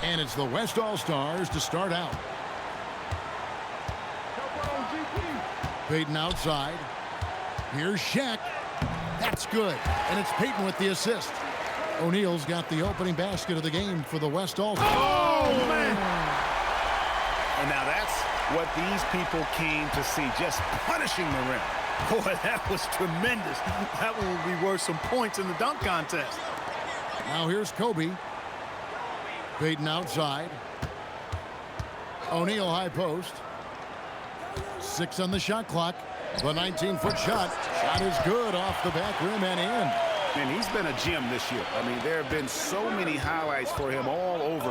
And it's the West All-Stars to start out. Payton outside. Here's Shaq. That's good. And it's Payton with the assist. O'Neal's got the opening basket of the game for the West All-Stars. Oh, man. And now that's what these people came to see, just punishing the rim. Boy, that was tremendous. That one will be worth some points in the dunk contest. Now here's Kobe. Payton outside. O'Neal high post. 6 on the shot clock. The 19-foot shot. Shot is good off the back rim and in. And he's been a gem this year. I mean, there have been so many highlights for him all over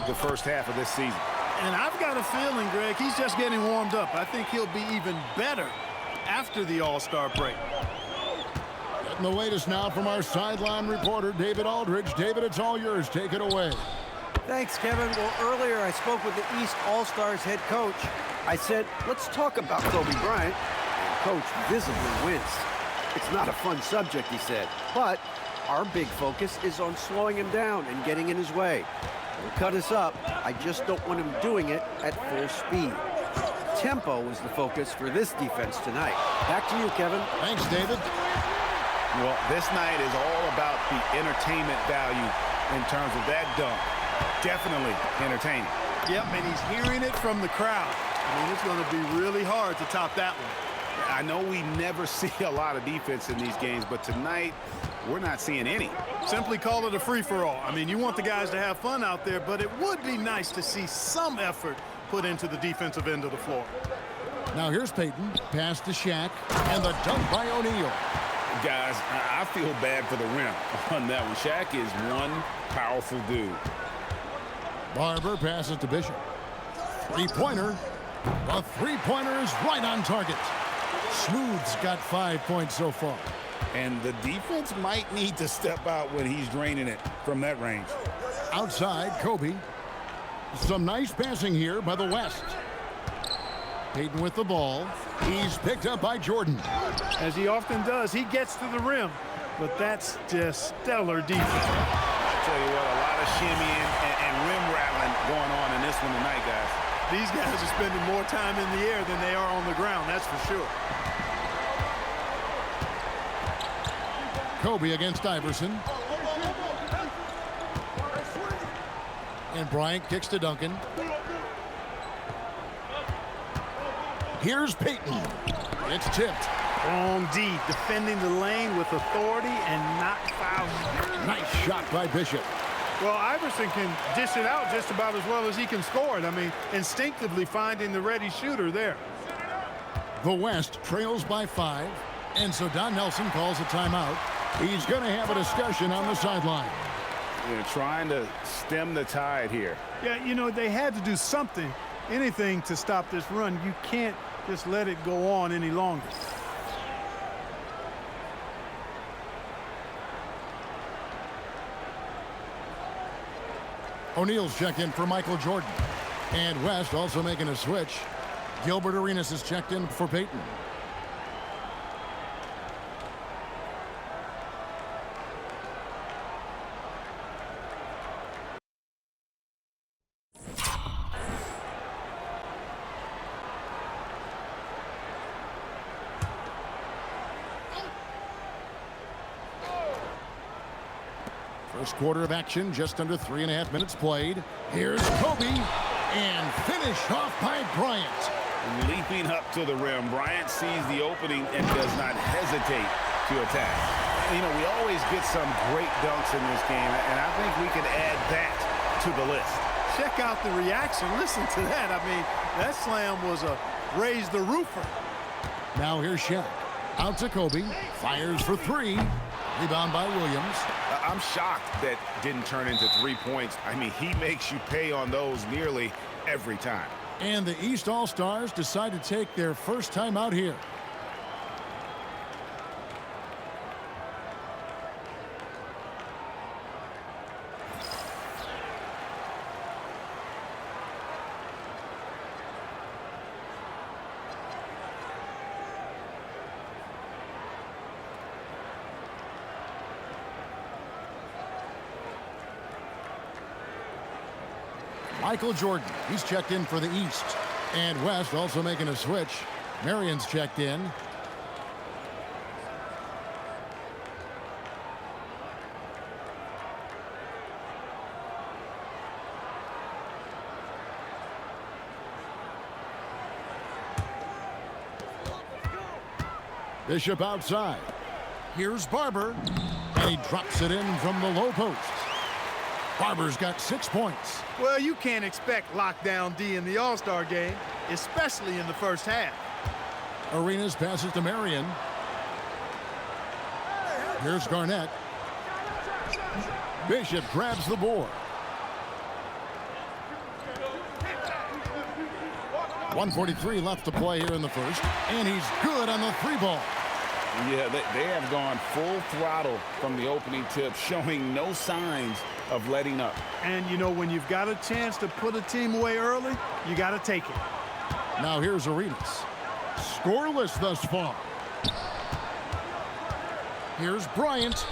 the first half of this season. And I've got a feeling, Greg, he's just getting warmed up. I think he'll be even better after the All-Star break. Getting the latest now from our sideline reporter, David Aldridge. David, it's all yours. Take it away. Thanks, Kevin. Well, earlier I spoke with the East All-Stars head coach. I said, let's talk about Kobe Bryant. And Coach visibly winced. It's not a fun subject, he said, but our big focus is on slowing him down and getting in his way. He'll cut us up. I just don't want him doing it at full speed. Tempo is the focus for this defense tonight. Back to you, Kevin. Thanks, David. Well, this night is all about the entertainment value in terms of that dunk. Definitely entertaining. Yep, and he's hearing it from the crowd. I mean, it's going to be really hard to top that one. I know we never see a lot of defense in these games, but tonight we're not seeing any. Simply call it a free-for-all. I mean, you want the guys to have fun out there, but it would be nice to see some effort put into the defensive end of the floor. Now here's Payton. Pass to Shaq. And the dunk by O'Neal. Guys, I feel bad for the rim on that one. Shaq is one powerful dude. Barber passes to Bishop. Three-pointer. The three-pointer is right on target. Smooth's got 5 points so far. And the defense might need to step out when he's draining it from that range. Outside, Kobe. Some nice passing here by the West. Payton with the ball. He's picked up by Jordan. As he often does, he gets to the rim. But that's just stellar defense. I tell you what, a lot of shimmying and rim rattling going on in this one tonight, guys. These guys are spending more time in the air than they are on the ground, that's for sure. Kobe against Iverson. And Bryant kicks to Duncan. Here's Payton. It's tipped. On D, defending the lane with authority and not fouling. Nice shot by Bishop. Well, Iverson can dish it out just about as well as he can score it. I mean, instinctively finding the ready shooter there. The West trails by 5, and so Don Nelson calls a timeout. He's going to have a discussion on the sideline. They're trying to stem the tide here. Yeah, you know, they had to do something, anything to stop this run. You can't just let it go on any longer. O'Neal's checked in for Michael Jordan. And West also making a switch. Gilbert Arenas is checked in for Payton. First quarter of action, just under 3.5 minutes played. Here's Kobe, and finish off by Bryant. Leaping up to the rim, Bryant sees the opening and does not hesitate to attack. You know, we always get some great dunks in this game, and I think we can add that to the list. Check out the reaction. Listen to that. I mean, that slam was a raise the roofer. Now here's Shaq. Out to Kobe. Fires for 3. Rebound by Williams. I'm shocked that didn't turn into 3 points. I mean, he makes you pay on those nearly every time. And the East All-Stars decide to take their first time out here. Michael Jordan, he's checked in for the East. And West also making a switch. Marion's checked in. Bishop outside. Here's Barber. And he drops it in from the low post. Barber's got 6 points. Well, you can't expect lockdown D in the All-Star game, especially in the first half. Arenas passes to Marion. Here's Garnett. Bishop grabs the board. 1:43 left to play here in the first. And he's good on the 3-ball. Yeah, they have gone full throttle from the opening tip, showing no signs of letting up. And, you know, when you've got a chance to put a team away early, you got to take it. Now here's Arenas. Scoreless thus far. Here's Bryant.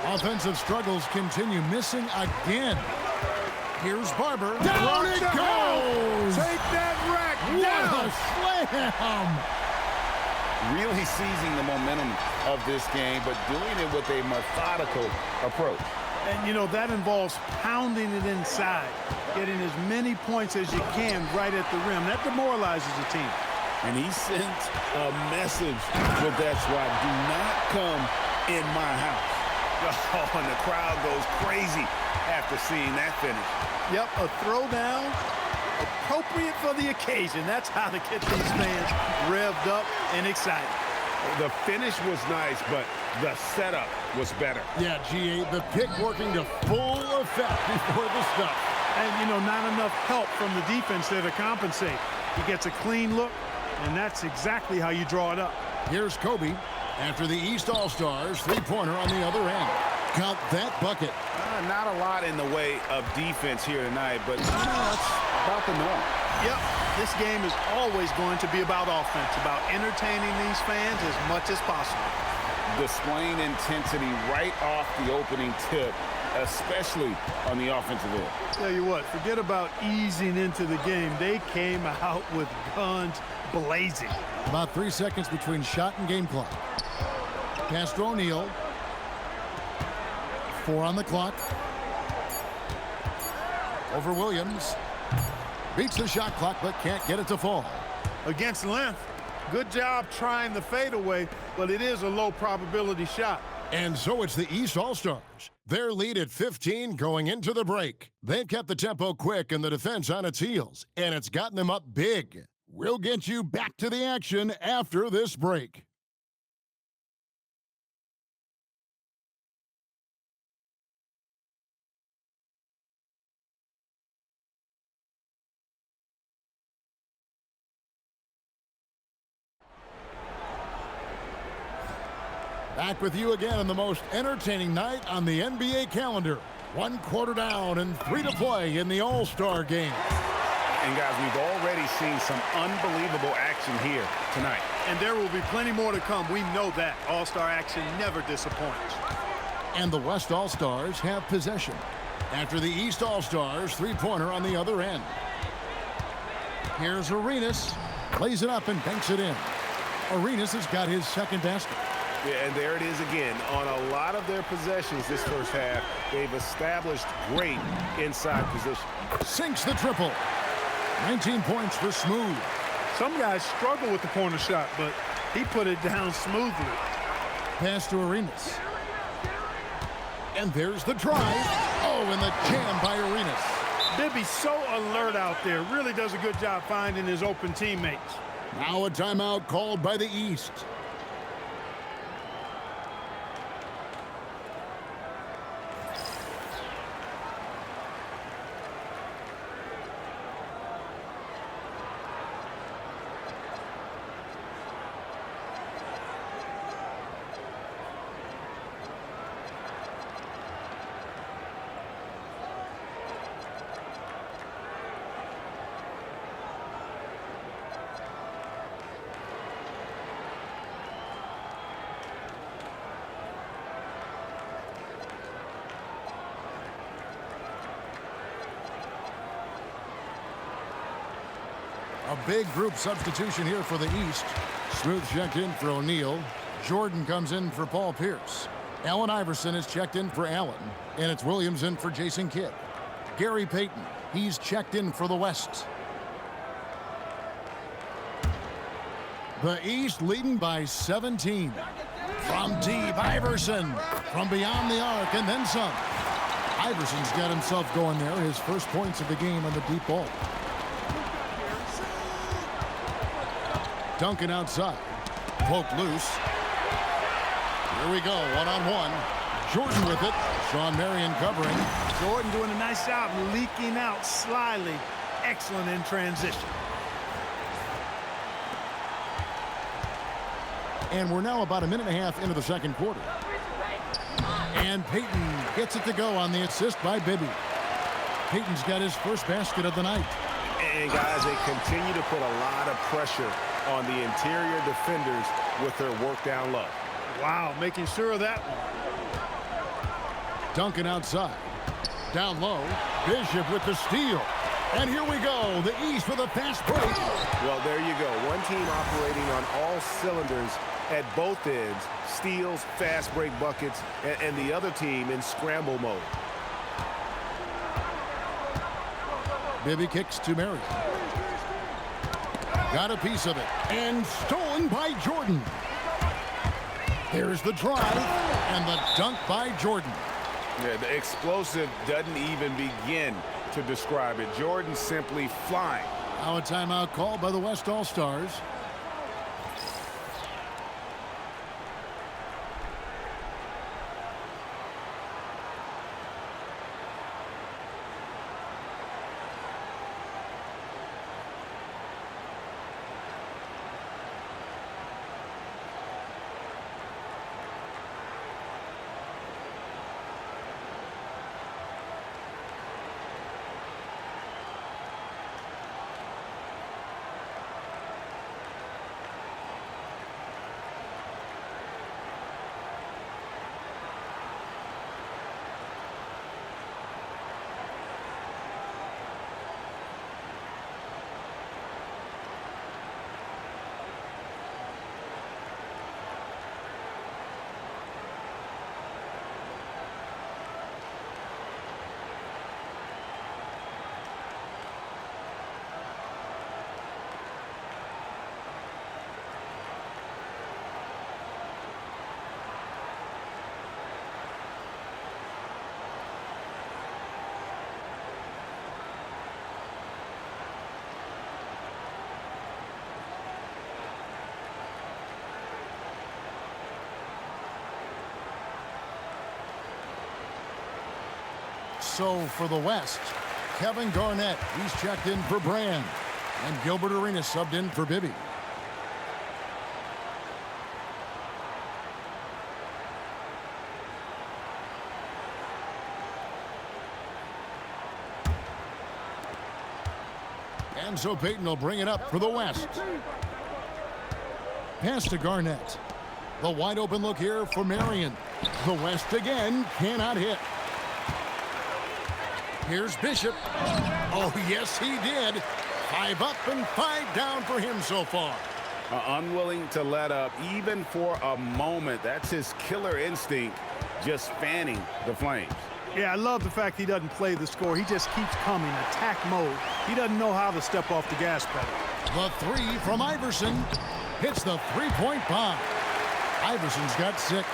Offensive struggles continue, missing again. Here's Barber. Down it goes! Take that rack What down! a slam! Really seizing the momentum of this game, but doing it with a methodical approach. And, you know, that involves pounding it inside, getting as many points as you can right at the rim. That demoralizes the team. And he sent a message with that swat. Do not come in my house. Oh, and the crowd goes crazy after seeing that finish. Yep, a throwdown appropriate for the occasion. That's how to get these fans revved up and excited. The finish was nice, but the setup was better. Yeah, GA, the pick working to full effect before the stuff. And, you know, not enough help from the defense there to compensate. He gets a clean look, and that's exactly how you draw it up. Here's Kobe. After the East All-Stars, 3-pointer on the other end. Count that bucket. Not a lot in the way of defense here tonight, but that's about the norm. Yep, this game is always going to be about offense, about entertaining these fans as much as possible. Displaying intensity right off the opening tip, especially on the offensive end. Tell you what, forget about easing into the game. They came out with guns blazing. About 3 seconds between shot and game clock. Pass to O'Neal. 4 on the clock. Over Williams. Beats the shot clock, but can't get it to fall. Against length, good job trying the fadeaway, but it is a low probability shot. And so it's the East All-Stars. Their lead at 15 going into the break. They've kept the tempo quick and the defense on its heels, and it's gotten them up big. We'll get you back to the action after this break. Back with you again on the most entertaining night on the NBA calendar. 1 quarter down and 3 to play in the All-Star game. And guys, we've already seen some unbelievable action here tonight. And there will be plenty more to come. We know that. All-Star action never disappoints. And the West All-Stars have possession. After the East All-Stars, 3-pointer on the other end. Here's Arenas. Lays it up and banks it in. Arenas has got his second basket. Yeah, and there it is again. On a lot of their possessions this first half, they've established great inside position. Sinks the triple. 19 points for Smooth. Some guys struggle with the corner shot, but he put it down smoothly. Pass to Arenas. And there's the drive. Oh, and the jam by Arenas. Bibby's so alert out there. Really does a good job finding his open teammates. Now a timeout called by the East. big group substitution here for the East. Smooth checked in for O'Neal. Jordan comes in for Paul Pierce. Allen Iverson is checked in for Allen. And it's Williams in for Jason Kidd. Gary Payton, he's checked in for the West. The East leading by 17. From deep, Iverson. From beyond the arc and then some. Iverson's got himself going there. His first points of the game on the deep ball. Duncan outside. Poked loose. Here we go, one-on-one. Jordan with it. Shawn Marion covering. Jordan doing a nice job leaking out slyly. Excellent in transition. And we're now about a minute and a half into the second quarter. And Payton gets it to go on the assist by Bibby. Payton's got his first basket of the night. And guys, they continue to put a lot of pressure on the interior defenders with their work down low. Wow, making sure of that one. Duncan outside. Down low. Bishop with the steal. And here we go. The East with a fast break. Well, there you go. One team operating on all cylinders at both ends. Steals, fast break buckets, and the other team in scramble mode. Bibby kicks to Marion. Got a piece of it. And stolen by Jordan. Here's the drive. And the dunk by Jordan. Yeah, the explosive doesn't even begin to describe it. Jordan simply flying. Now a timeout called by the West All-Stars. So for the West, Kevin Garnett, he's checked in for Brand. And Gilbert Arenas subbed in for Bibby. And so Payton will bring it up for the West. Pass to Garnett. The wide open look here for Marion. The West again cannot hit. Here's Bishop. Oh, yes, he did. 5 up and 5 down for him so far. Unwilling to let up even for a moment. That's his killer instinct, just fanning the flames. Yeah, I love the fact he doesn't play the score. He just keeps coming, attack mode. He doesn't know how to step off the gas pedal. The 3 from Iverson hits the three-point bomb. Iverson's got 6.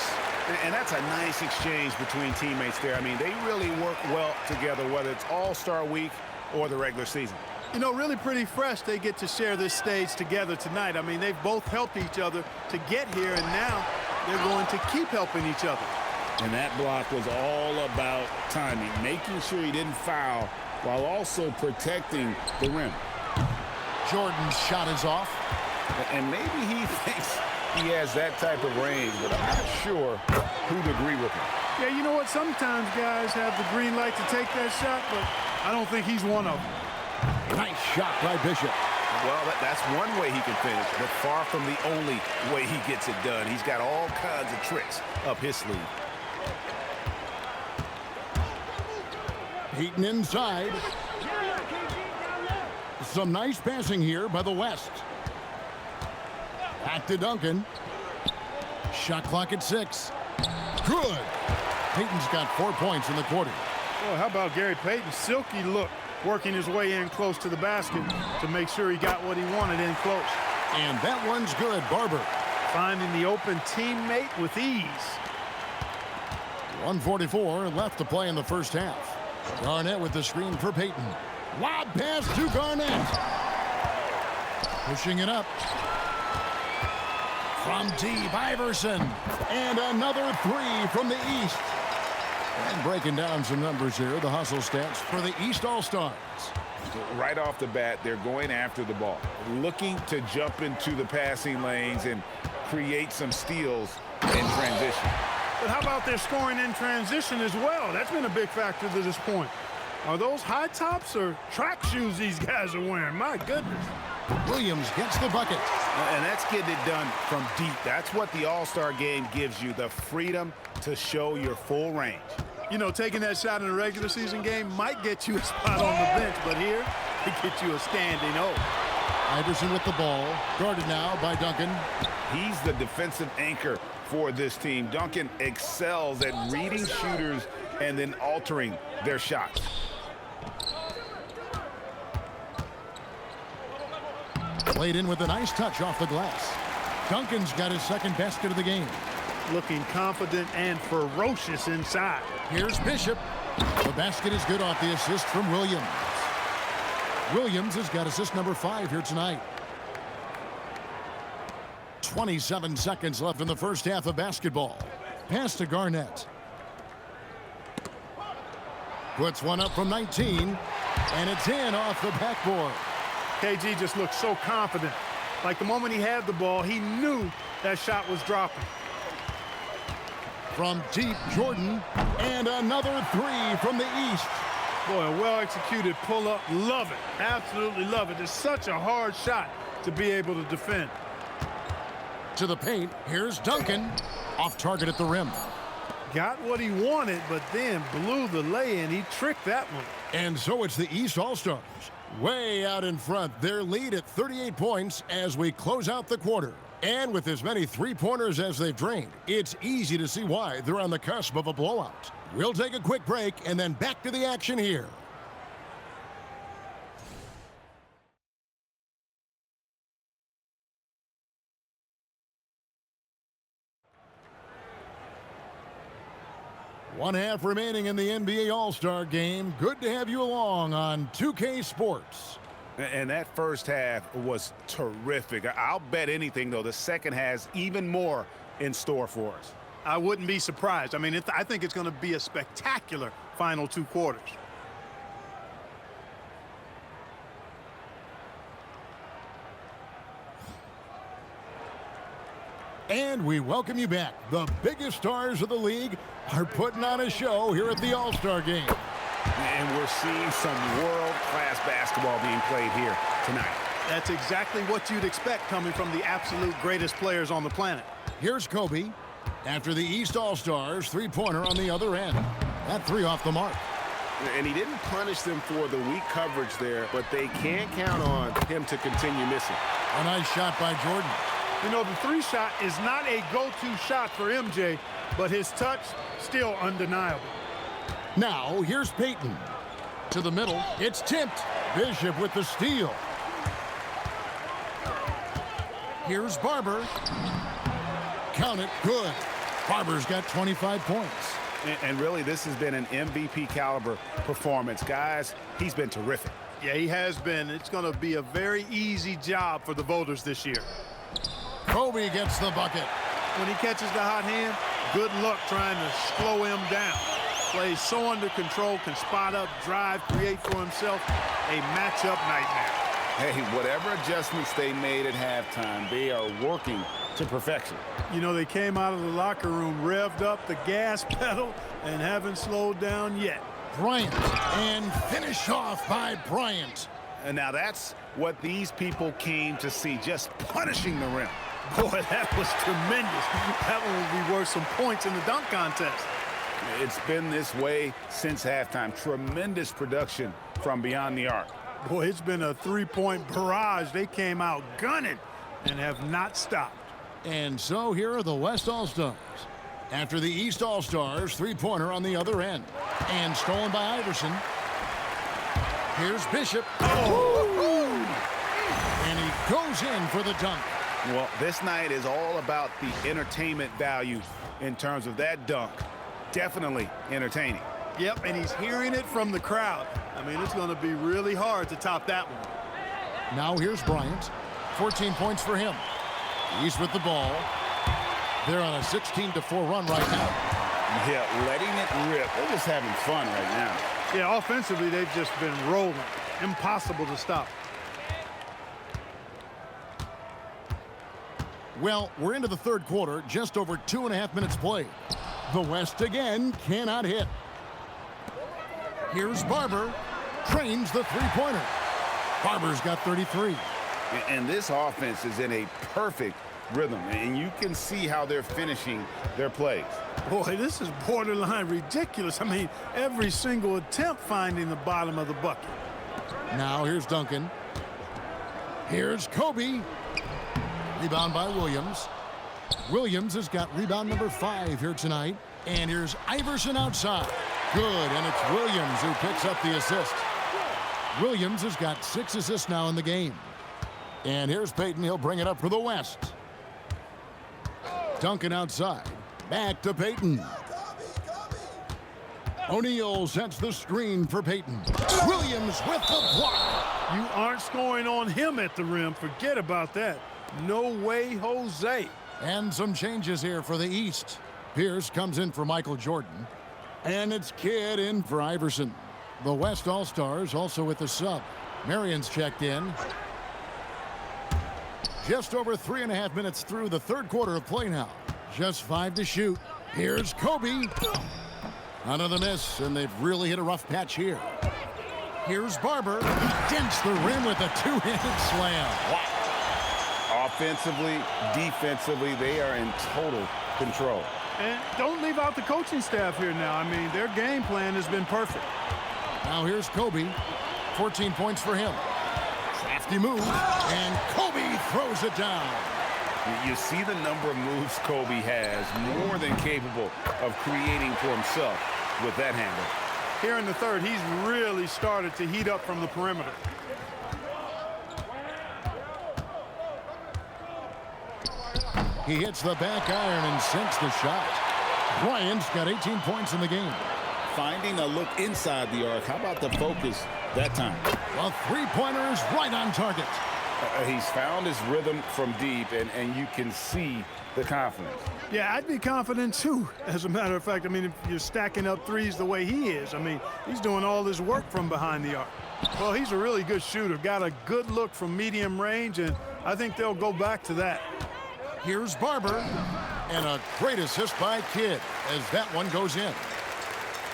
And that's a nice exchange between teammates there. I mean, they really work well together, whether it's All-Star Week or the regular season. You know, really pretty fresh they get to share this stage together tonight. I mean, they've both helped each other to get here, and now they're going to keep helping each other. And that block was all about timing, making sure he didn't foul while also protecting the rim. Jordan's shot is off. And maybe he thinks he has that type of range, but I'm not sure who'd agree with him. Yeah, you know what? Sometimes guys have the green light to take that shot, but I don't think he's one of them. Nice shot by Bishop. Well, that's one way he can finish, but far from the only way he gets it done. He's got all kinds of tricks up his sleeve. Payton inside. Some nice passing here by the West. Back to Duncan. Shot clock at 6. Good. Payton's got 4 points in the quarter. Well, how about Gary Payton's silky look, working his way in close to the basket to make sure he got what he wanted in close. And that one's good. Barber. Finding the open teammate with ease. 1:44 left to play in the first half. Garnett with the screen for Payton. Lob pass to Garnett. Pushing it up. From deep, Iverson. And another 3 from the East. And breaking down some numbers here, the hustle stats for the East All-Stars. Right off the bat, they're going after the ball, looking to jump into the passing lanes and create some steals in transition. But how about their scoring in transition as well? That's been a big factor to this point. Are those high tops or track shoes these guys are wearing? My goodness. Williams gets the bucket. And that's getting it done from deep. That's what the All-Star game gives you, the freedom to show your full range. You know, taking that shot in a regular season game might get you a spot on the bench, but here, it gets you a standing O. Iverson with the ball, guarded now by Duncan. He's the defensive anchor for this team. Duncan excels at reading shooters and then altering their shots. Played in with a nice touch off the glass. Duncan's got his second basket of the game. Looking confident and ferocious inside. Here's Bishop. The basket is good off the assist from Williams. Williams has got assist number 5 here tonight. 27 seconds left in the first half of basketball. Pass to Garnett. Puts one up from 19, and it's in off the backboard. KG just looked so confident. Like the moment he had the ball, he knew that shot was dropping. From deep, Jordan, and another 3 from the East. Boy, a well-executed pull-up. Love it. Absolutely love it. It's such a hard shot to be able to defend. To the paint, here's Duncan. Off target at the rim. Got what he wanted, but then blew the lay-in. He tricked that one. And so it's the East All-Stars. Way out in front, their lead at 38 points as we close out the quarter. And with as many three-pointers as they've drained, it's easy to see why they're on the cusp of a blowout. We'll take a quick break and then back to the action here. One half remaining in the NBA All-Star game. Good to have you along on 2K Sports. And that first half was terrific. I'll bet anything, though, the second has even more in store for us. I wouldn't be surprised. I mean, I think it's going to be a spectacular final 2 quarters. And we welcome you back. The biggest stars of the league are putting on a show here at the All-Star game. And we're seeing some world-class basketball being played here tonight. That's exactly what you'd expect coming from the absolute greatest players on the planet. Here's Kobe. After the East All-Stars, three-pointer on the other end. That 3 off the mark. And he didn't punish them for the weak coverage there, but they can't count on him to continue missing. A nice shot by Jordan. You know, the 3 shot is not a go-to shot for MJ, but his touch, still undeniable. Now, here's Payton. To the middle, it's tipped. Bishop with the steal. Here's Barber. Count it, good. Barber's got 25 points. And really, this has been an MVP caliber performance. Guys, he's been terrific. Yeah, he has been. It's going to be a very easy job for the voters this year. Kobe gets the bucket. When he catches the hot hand, good luck trying to slow him down. Plays so under control, can spot up, drive, create for himself. A matchup nightmare. Hey, whatever adjustments they made at halftime, they are working to perfection. You know, they came out of the locker room, revved up the gas pedal, and haven't slowed down yet. Bryant, and finish off by Bryant. And now that's what these people came to see, just punishing the rim. Boy, that was tremendous. That one will be worth some points in the dunk contest. It's been this way since halftime. Tremendous production from beyond the arc. Boy, it's been a three-point barrage. They came out gunning and have not stopped. And so here are the West All-Stars. After the East All-Stars, three-pointer on the other end. And stolen by Iverson. Here's Bishop. And he goes in for the dunk. Well, this night is all about the entertainment value in terms of that dunk. Definitely entertaining. Yep, and he's hearing it from the crowd. I mean, it's going to be really hard to top that one. Now here's Bryant. 14 points for him. He's with the ball. They're on a 16-4 run right now. Yeah, letting it rip. They're just having fun right now. Yeah, offensively, they've just been rolling. Impossible to stop. Well, we're into the third quarter, just over 2.5 minutes played. The West again cannot hit. Here's Barber. Trains the three-pointer. Barber's got 33. And this offense is in a perfect rhythm, and you can see how they're finishing their plays. Boy, this is borderline ridiculous. I mean, every single attempt finding the bottom of the bucket. Now here's Duncan. Here's Kobe. Rebound by Williams. Williams has got rebound number 5 here tonight. And here's Iverson outside. Good, and it's Williams who picks up the assist. Williams has got 6 assists now in the game. And here's Payton. He'll bring it up for the West. Duncan outside. Back to Payton. O'Neal sets the screen for Payton. Williams with the block. You aren't scoring on him at the rim. Forget about that. No way, Jose. And some changes here for the East. Pierce comes in for Michael Jordan. And it's Kidd in for Iverson. The West All-Stars also with the sub. Marion's checked in. Just over 3.5 minutes through the third quarter of play now. Just 5 to shoot. Here's Kobe. Under the miss, and they've really hit a rough patch here. Here's Barber. He dents the rim with a two-handed slam. Wow. Offensively, defensively, they are in total control. And don't leave out the coaching staff here now. I mean, their game plan has been perfect. Now here's Kobe. 14 points for him. Crafty move, and Kobe throws it down. You see the number of moves Kobe has, more than capable of creating for himself with that handle. Here in the third, he's really started to heat up from the perimeter. He hits the back iron and sinks the shot. Bryant's got 18 points in the game. Finding a look inside the arc. How about the focus that time? The three-pointer is right on target. He's found his rhythm from deep, and you can see the confidence. Yeah, I'd be confident too. As a matter of fact, I mean, if you're stacking up threes the way he is, I mean, he's doing all this work from behind the arc. Well, he's a really good shooter. Got a good look from medium range, and I think they'll go back to that. Here's Barber, and a great assist by Kidd as that one goes in.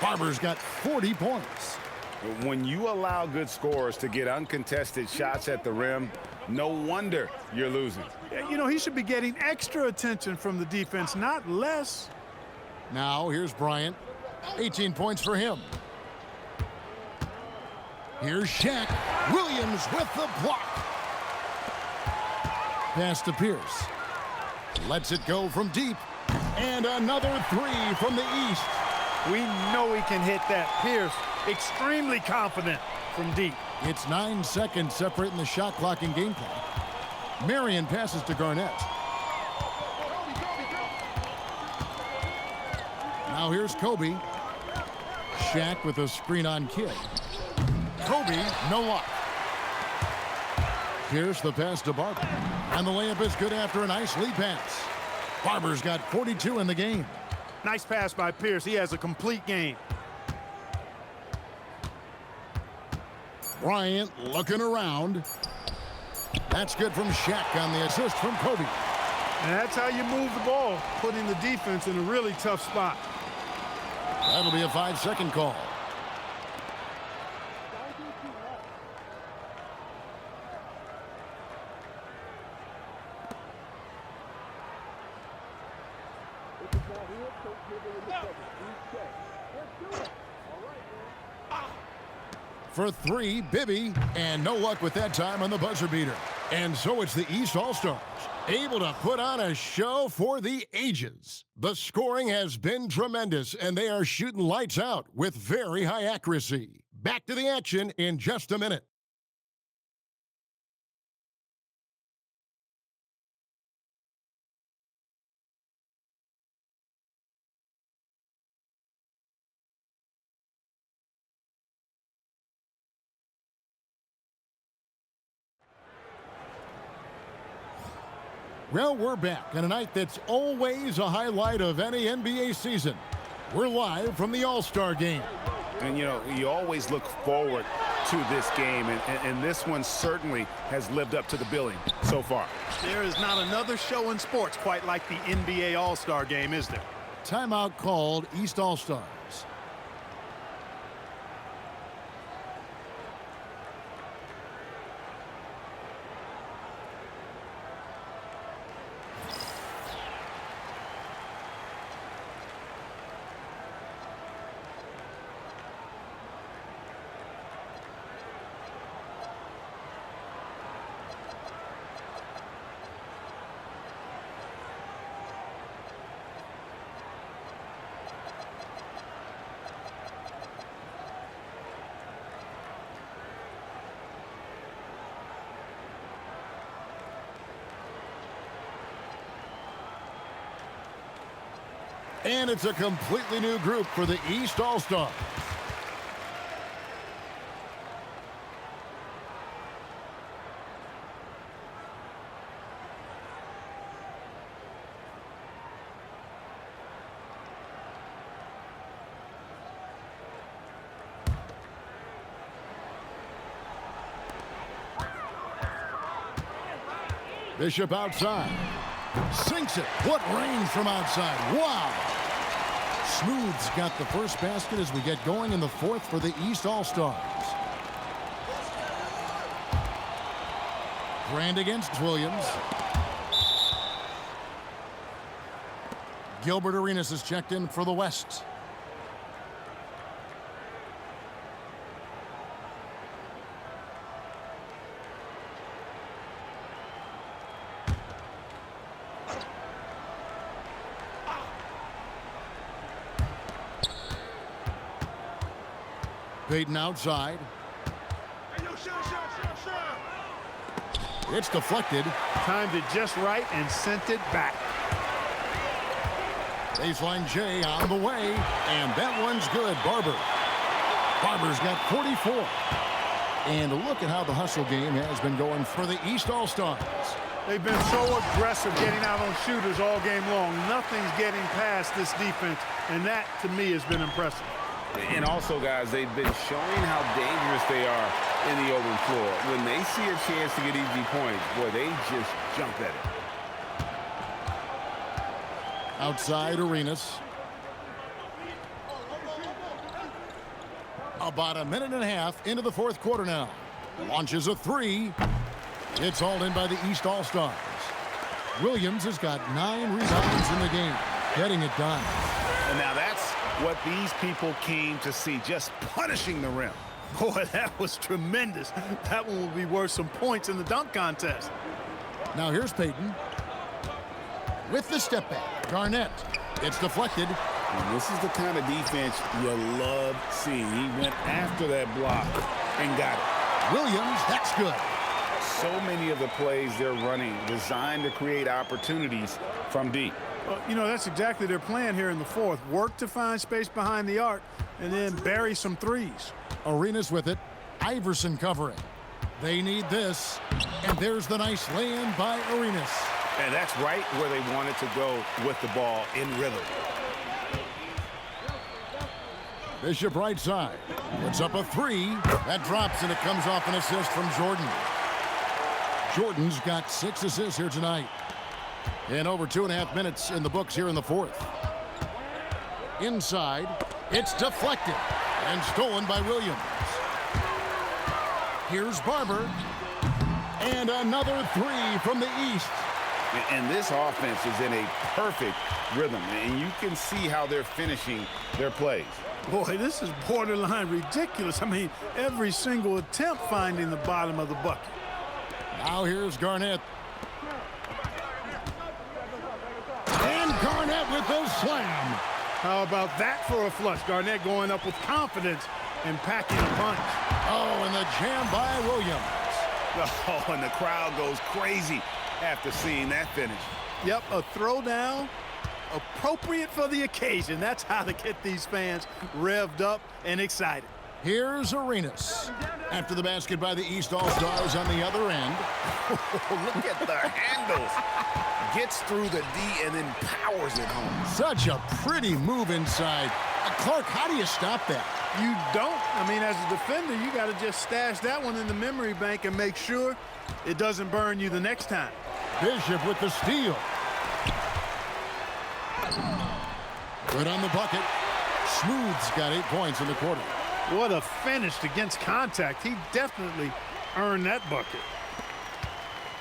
Barber's got 40 points. When you allow good scorers to get uncontested shots at the rim, no wonder you're losing. You know, he should be getting extra attention from the defense, not less. Now here's Bryant. 18 points for him. Here's Shaq. Williams with the block. Pass to Pierce. Lets it go from deep. And another three from the East. We know he can hit that. Pierce, extremely confident from deep. It's 9 seconds separating the shot clock and game clock. Marion passes to Garnett. Now here's Kobe. Shaq with a screen on Kidd. Kobe, no luck. Here's the pass to Barber. And the layup is good after a nice lead pass. Barber's got 42 in the game. Nice pass by Pierce. He has a complete game. Bryant looking around. That's good from Shaq on the assist from Kobe. And that's how you move the ball, putting the defense in a really tough spot. That'll be a 5-second call. For three, Bibby, and no luck with that time on the buzzer beater. And so it's the East All-Stars, able to put on a show for the ages. The scoring has been tremendous, and they are shooting lights out with very high accuracy. Back to the action in just a minute. Well, we're back on a night that's always a highlight of any NBA season. We're live from the All-Star Game. And, you know, you always look forward to this game, and this one certainly has lived up to the billing so far. There is not another show in sports quite like the NBA All-Star Game, is there? Timeout called, East All-Stars. And it's a completely new group for the East All-Stars. Bishop outside. Sinks it. What range from outside. Wow. Smooth's got the first basket as we get going in the fourth for the East All-Stars. Grant against Williams. Gilbert Arenas is checked in for the West. Payton outside. It's deflected. Timed it just right and sent it back. Baseline J on the way, and that one's good. Barber's got 44. And look at how the hustle game has been going for the East All-Stars. They've been so aggressive getting out on shooters all game long. Nothing's getting past this defense, and that, to me, has been impressive. And also, guys, they've been showing how dangerous they are in the open floor. When they see a chance to get easy points, boy, they just jump at it. Outside Arenas. About a minute and a half into the fourth quarter now. Launches a three. It's hauled in by the East All-Stars. Williams has got 9 rebounds in the game, getting it done. And now that's what these people came to see, just punishing the rim. Boy, that was tremendous. That one will be worth some points in the dunk contest. Now here's Payton. With the step back, Garnett. It's deflected. And this is the kind of defense you love seeing. He went after that block and got it. Williams, that's good. So many of the plays they're running designed to create opportunities from deep. Well, you know, that's exactly their plan here in the fourth. Work to find space behind the arc and then bury some threes. Arenas with it. Iverson covering. They need this. And there's the nice lay-in by Arenas. And that's right where they wanted to go with the ball in rhythm. Bishop right side. Puts up a three. That drops, and it comes off an assist from Jordan. Jordan's got 6 assists here tonight. And over 2.5 minutes in the books here in the fourth. Inside. It's deflected and stolen by Williams. Here's Barber. And another three from the East. And this offense is in a perfect rhythm, and you can see how they're finishing their plays. Boy, this is borderline ridiculous. I mean, every single attempt finding the bottom of the bucket. Now here's Garnett. And Garnett with the slam. How about that for a flush? Garnett going up with confidence and packing a punch. Oh, and the jam by Williams. Oh, and the crowd goes crazy after seeing that finish. Yep, a throwdown appropriate for the occasion. That's how to get these fans revved up and excited. Here's Arenas. After the basket by the East All-Stars on the other end. Look at the handles. Gets through the D and then powers it home. Such a pretty move inside. Clark, how do you stop that? You don't. I mean, as a defender, you got to just stash that one in the memory bank and make sure it doesn't burn you the next time. Bishop with the steal. Good on the bucket. Smooth's got 8 points in the quarter. What a finish against contact. He definitely earned that bucket.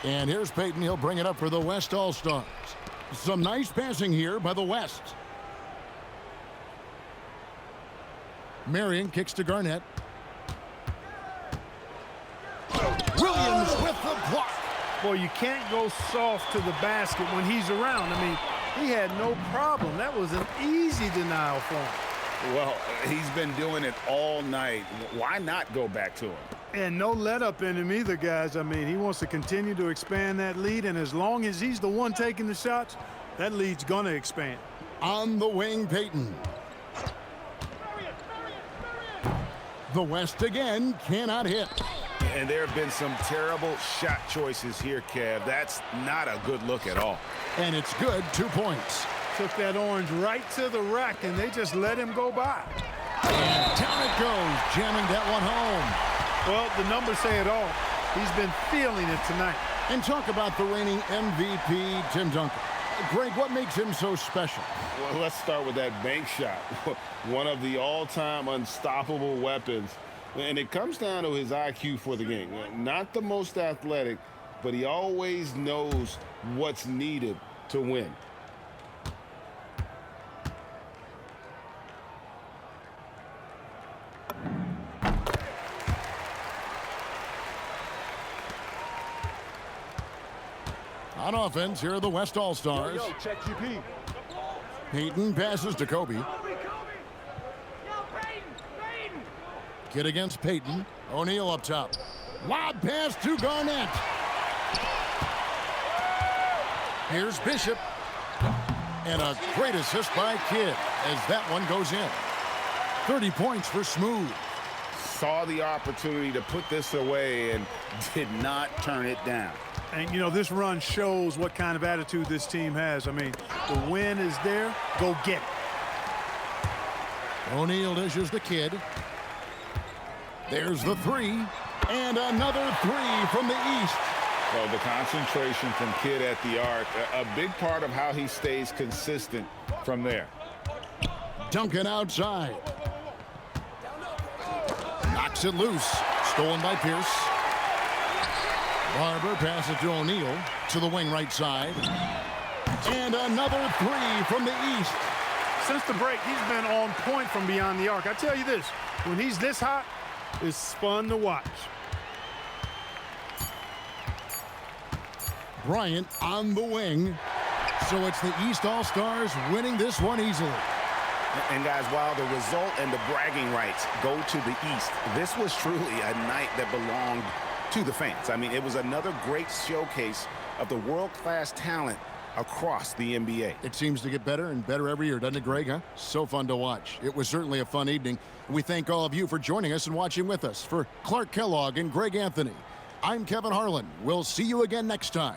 And here's Payton. He'll bring it up for the West All-Stars. Some nice passing here by the West. Marion kicks to Garnett. Williams with the block. Boy, you can't go soft to the basket when he's around. I mean, he had no problem. That was an easy denial for him. Well, he's been doing it all night. Why not go back to him? And no let up in him either, guys. I mean, he wants to continue to expand that lead, and as long as he's the one taking the shots, that lead's going to expand. On the wing, Payton. The West again cannot hit. And there have been some terrible shot choices here, Kev. That's not a good look at all. And it's good, 2 points. Took that orange right to the rack, and they just let him go by. And down it goes, jamming that one home. Well, the numbers say it all. He's been feeling it tonight. And talk about the reigning MVP, Tim Duncan. Greg, what makes him so special? Well, let's start with that bank shot. One of the all-time unstoppable weapons. And it comes down to his IQ for the game. Not the most athletic, but he always knows what's needed to win. On offense, here are the West All-Stars. Check GP. Payton passes to Kobe. Kid against Payton. O'Neal up top. Lob pass to Garnett. Here's Bishop. And a great assist by Kidd as that one goes in. 30 points for Smooth. Saw the opportunity to put this away and did not turn it down. And, you know, this run shows what kind of attitude this team has. I mean, the win is there. Go get it. O'Neal dishes the Kidd. There's the three. And another three from the East. Well, the concentration from Kidd at the arc, a big part of how he stays consistent from there. Duncan outside. Knocks it loose. Stolen by Pierce. Barber passes to O'Neal to the wing right side. And another three from the East. Since the break, he's been on point from beyond the arc. I tell you this, when he's this hot, it's fun to watch. Bryant on the wing. So it's the East All-Stars winning this one easily. And guys, while the result and the bragging rights go to the East, this was truly a night that belonged to the fans. I mean, it was another great showcase of the world-class talent across the NBA. It seems to get better and better every year, doesn't it, Greg? Huh? So fun to watch. It was certainly a fun evening. We thank all of you for joining us and watching with us. For Clark Kellogg and Greg Anthony, I'm Kevin Harlan. We'll see you again next time